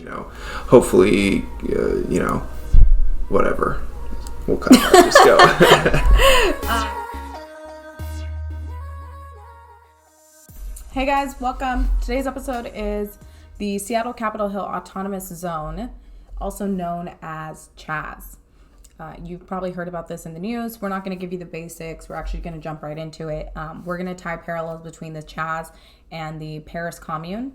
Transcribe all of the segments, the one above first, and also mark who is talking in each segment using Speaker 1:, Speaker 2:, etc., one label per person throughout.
Speaker 1: hopefully, whatever. We'll cut it out. Just go.
Speaker 2: Hey guys, welcome. Today's episode is the Seattle Capitol Hill Autonomous Zone, also known as CHAZ. You've probably heard about this in the news. We're not going to give you the basics. We're actually going to jump right into it. We're going to tie parallels between the CHAZ and the Paris Commune.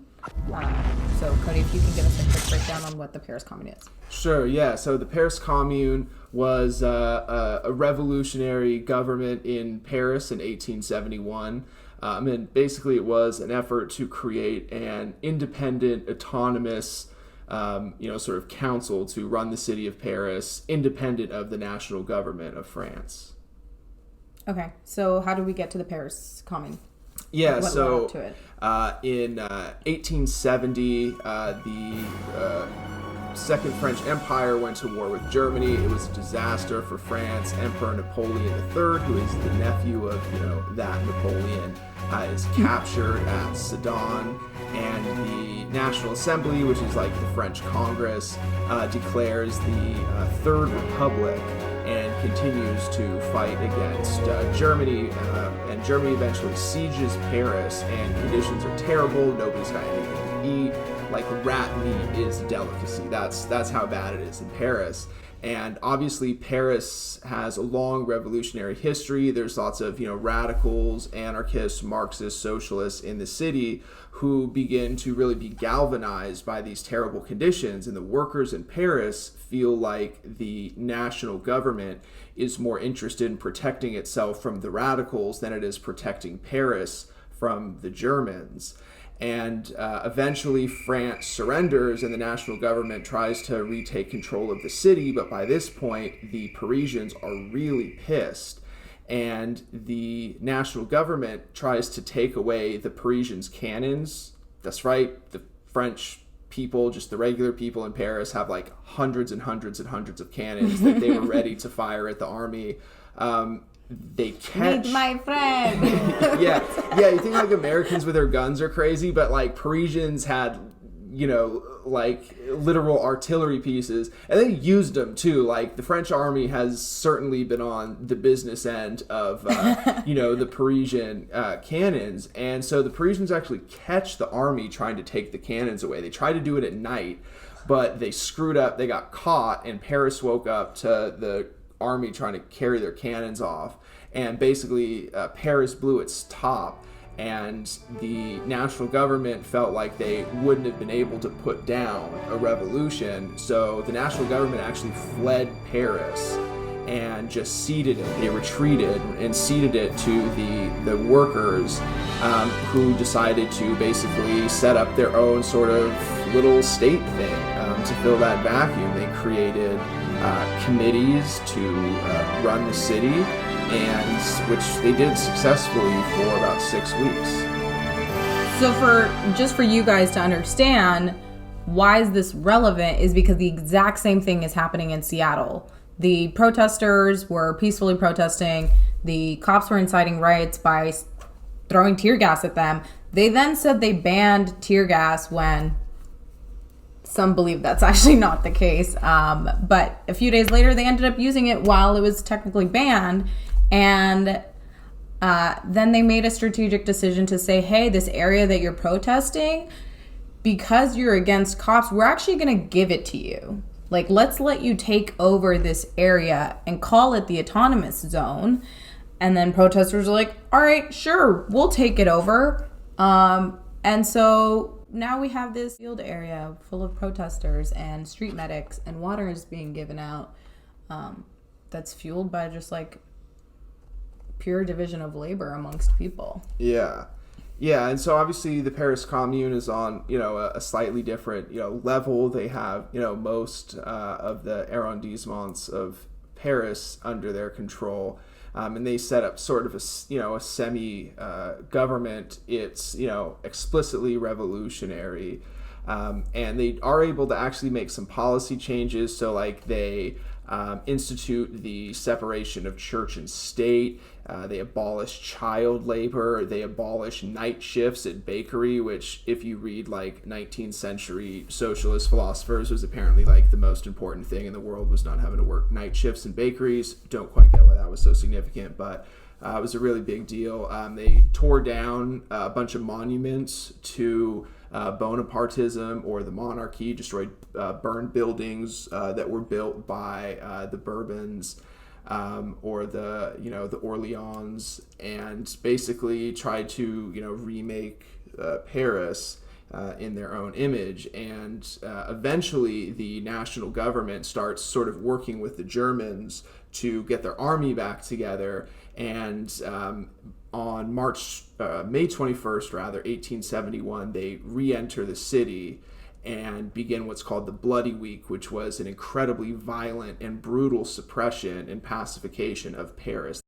Speaker 2: So, Cody, if you can give us a quick breakdown on what the Paris Commune is.
Speaker 1: Sure, yeah. So the Paris Commune was a revolutionary government in Paris in 1871. And basically it was an effort to create an independent, autonomous sort of council to run the city of Paris, independent of the national government of France. Okay,
Speaker 2: so how do we get to the Paris Commune?
Speaker 1: Yeah, so in 1870, the Second French Empire went to war with Germany. It was a disaster for France. Emperor Napoleon III, who is the nephew of that Napoleon, is captured at Sedan, and the National Assembly, which is like the French Congress, declares the Third Republic and continues to fight against Germany. And Germany eventually sieges Paris, and conditions are terrible. Nobody's got anything to eat. Like, rat meat is a delicacy. That's how bad it is in Paris. And obviously Paris has a long revolutionary history. There's lots of, radicals, anarchists, Marxists, socialists in the city who begin to really be galvanized by these terrible conditions. And the workers in Paris feel like the national government is more interested in protecting itself from the radicals than it is protecting Paris from the Germans. And eventually France surrenders and the national government tries to retake control of the city. But by this point, the Parisians are really pissed. And the national government tries to take away the Parisians' cannons. That's right, the French people, just the regular people in Paris, have like hundreds and hundreds and hundreds of cannons that they were ready to fire at the army. They catch...
Speaker 2: Meet my friend!
Speaker 1: yeah, you think like Americans with their guns are crazy, but like Parisians had, like literal artillery pieces, and they used them too. Like the French army has certainly been on the business end of, the Parisian cannons. And so the Parisians actually catch the army trying to take the cannons away. They try to do it at night, but they screwed up. They got caught, and Paris woke up to the army trying to carry their cannons off, and basically Paris blew its top, and the national government felt like they wouldn't have been able to put down a revolution, so the national government actually fled Paris and just ceded it. They retreated and ceded it to the workers, who decided to basically set up their own sort of little state thing to fill that vacuum. They created committees to run the city, and which they did successfully for about 6 weeks.
Speaker 2: So for you guys to understand why is this relevant is because the exact same thing is happening in Seattle. The protesters were peacefully protesting. The cops were inciting riots by throwing tear gas at them. They then said they banned tear gas when some believe that's actually not the case. But a few days later, they ended up using it while it was technically banned. And then they made a strategic decision to say, hey, this area that you're protesting, because you're against cops, we're actually going to give it to you. Like, let's let you take over this area and call it the autonomous zone. And then protesters are like, all right, sure, we'll take it over. And so now we have this field area full of protesters and street medics, and water is being given out that's fueled by just like pure division of labor amongst people.
Speaker 1: Yeah, and so obviously the Paris Commune is on, a slightly different, level. They have, most of the arrondissements of Paris under their control. And they set up sort of a semi-government. It's, explicitly revolutionary. And they are able to actually make some policy changes. So like they institute the separation of church and state. They abolished child labor. They abolished night shifts at bakery, which, if you read like 19th century socialist philosophers, was apparently like the most important thing in the world, was not having to work night shifts in bakeries. Don't quite get why that was so significant, but it was a really big deal. They tore down a bunch of monuments to Bonapartism or the monarchy, destroyed, burned buildings that were built by the Bourbons. Or the Orleans, and basically tried to remake Paris in their own image. And eventually the national government starts sort of working with the Germans to get their army back together. And on May 21st, 1871, they re-enter the city and begin what's called the Bloody Week, which was an incredibly violent and brutal suppression and pacification of Paris.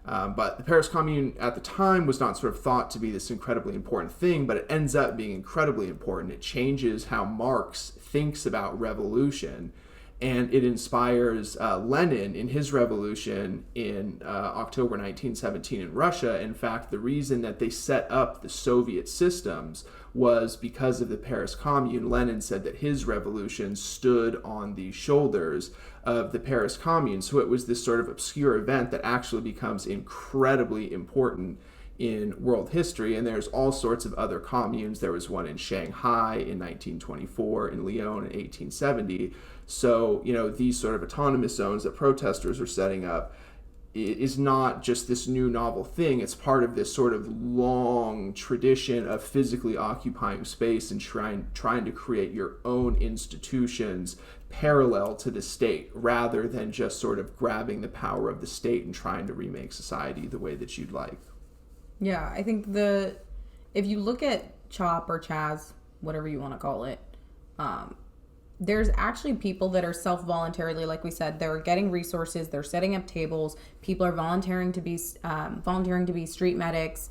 Speaker 1: But the Paris Commune at the time was not sort of thought to be this incredibly important thing, but it ends up being incredibly important. It changes how Marx thinks about revolution, and it inspires Lenin in his revolution in October 1917 in Russia. In fact, the reason that they set up the Soviet systems was because of the Paris Commune. Lenin said that his revolution stood on the shoulders of the Paris Commune. So it was this sort of obscure event that actually becomes incredibly important in world history. And there's all sorts of other communes. There was one in Shanghai in 1924, in Lyon in 1870. So, these sort of autonomous zones that protesters are setting up is not just this new novel thing. It's part of this sort of long tradition of physically occupying space and trying to create your own institutions parallel to the state, rather than just sort of grabbing the power of the state and trying to remake society the way that you'd like.
Speaker 2: Yeah, I think if you look at CHOP or CHAZ, whatever you want to call it, there's actually people that are self-voluntarily, like we said, they're getting resources, they're setting up tables, people are volunteering to be street medics.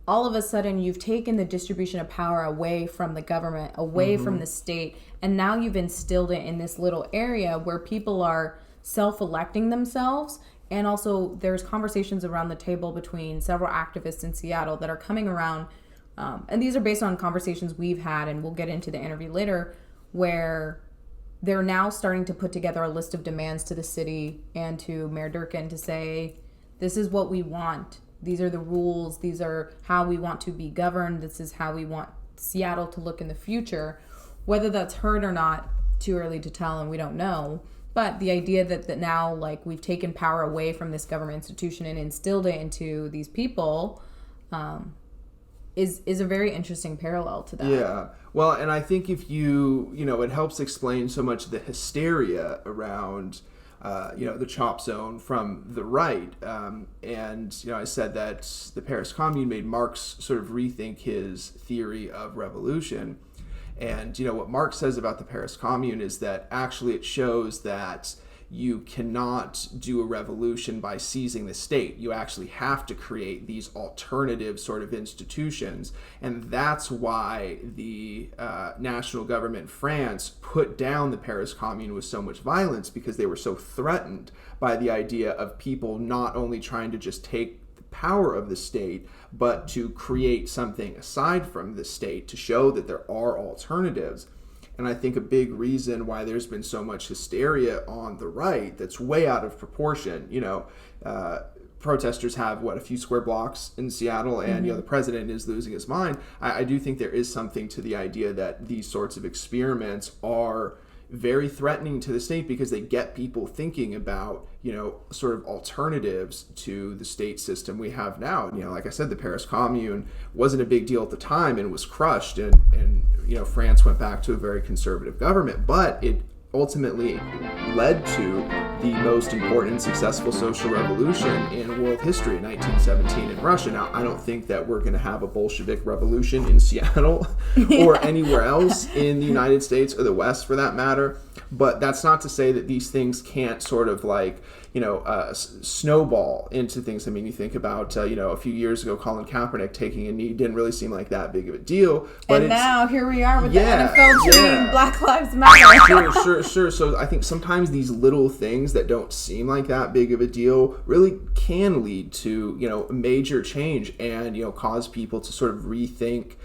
Speaker 2: All of a sudden, you've taken the distribution of power away from the government, away from the state, and now you've instilled it in this little area where people are self-electing themselves. And also, there's conversations around the table between several activists in Seattle that are coming around, and these are based on conversations we've had, and we'll get into the interview later, where they're now starting to put together a list of demands to the city and to Mayor Durkin to say, this is what we want. These are the rules. These are how we want to be governed. This is how we want Seattle to look in the future. Whether that's heard or not, too early to tell, and we don't know. But the idea that now, like, we've taken power away from this government institution and instilled it into these people is a very interesting parallel to that.
Speaker 1: Yeah. Well, and I think if it helps explain so much of the hysteria around, the CHOP zone from the right. I said that the Paris Commune made Marx sort of rethink his theory of revolution. And, what Marx says about the Paris Commune is that actually it shows that you cannot do a revolution by seizing the state. You actually have to create these alternative sort of institutions. And that's why the national government in France put down the Paris Commune with so much violence, because they were so threatened by the idea of people not only trying to just take the power of the state, but to create something aside from the state to show that there are alternatives. And I think a big reason why there's been so much hysteria on the right that's way out of proportion, protesters have, a few square blocks in Seattle, and, the president is losing his mind. I do think there is something to the idea that these sorts of experiments are very threatening to the state, because they get people thinking about, sort of alternatives to the state system we have now. Like I said, the Paris Commune wasn't a big deal at the time and was crushed, and France went back to a very conservative government, but it ultimately led to the most important and successful social revolution in world history in 1917 in Russia. Now, I don't think that we're going to have a Bolshevik revolution in Seattle or anywhere else in the United States or the West for that matter, But that's not to say that these things can't sort of like, snowball into things. I mean, you think about, a few years ago, Colin Kaepernick taking a knee didn't really seem like that big of a deal. But
Speaker 2: and now here we are with the NFL treating Black Lives Matter.
Speaker 1: Sure. So I think sometimes these little things that don't seem like that big of a deal really can lead to, major change and, cause people to sort of rethink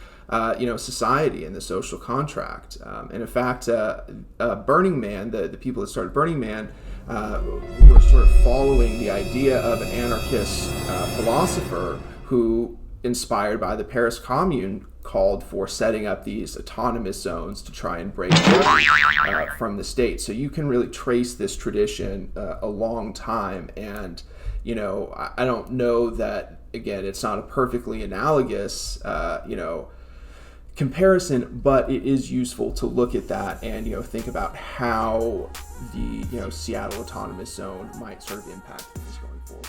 Speaker 1: society and the social contract. And in fact, Burning Man, the people that started Burning Man, were sort of following the idea of an anarchist philosopher who, inspired by the Paris Commune, called for setting up these autonomous zones to try and break away from the state. So you can really trace this tradition a long time. And, I don't know that, again, it's not a perfectly analogous, comparison, but it is useful to look at that and think about how the Seattle Autonomous Zone might sort of impact things going forward.